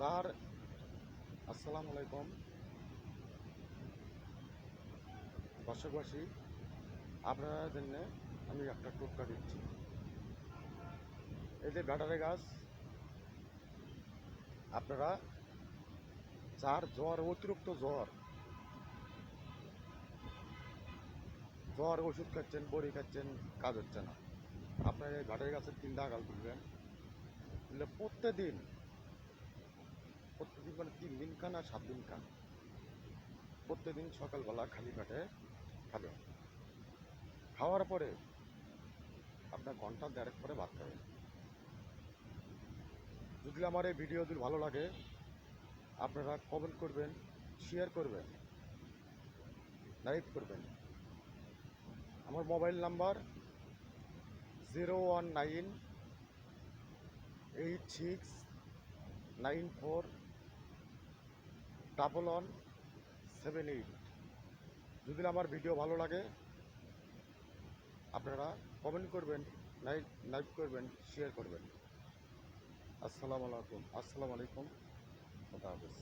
Sir, আসসালামু আলাইকুম। দর্শকবাসী, আপনার জন্য আমি একটা টোটকা দিচ্ছি। এই যে ব্যাটারি গাছ, আপনারা যার জ্বর, অতিরিক্ত জ্বর, ওষুধ খাচ্ছেন, বড়ি খাচ্ছেন, কাজ হচ্ছে না, আপনার এই ব্যাটারি গাছের 3 গাল তুলবেন। তুললে প্রত্যেকদিন মানে 3 দিন খান আর 7 দিন খান, প্রত্যেকদিন সকালবেলা খালি পেটে খাবেন। খাওয়ার পরে আপনার ঘন্টা 1.5 পরে ভাত খাবেন। যদি আমার এই ভিডিও যদি ভালো লাগে, আপনারা কমেন্ট করবেন, শেয়ার করবেন, লাইক করবেন। আমার মোবাইল নাম্বার 01986941178। যদি আমার ভিডিও ভালো লাগে, আপনারা কমেন্ট করবেন, লাইক করবেন, শেয়ার করবেন। আসসালামু আলাইকুম। খোদা হাফেজ।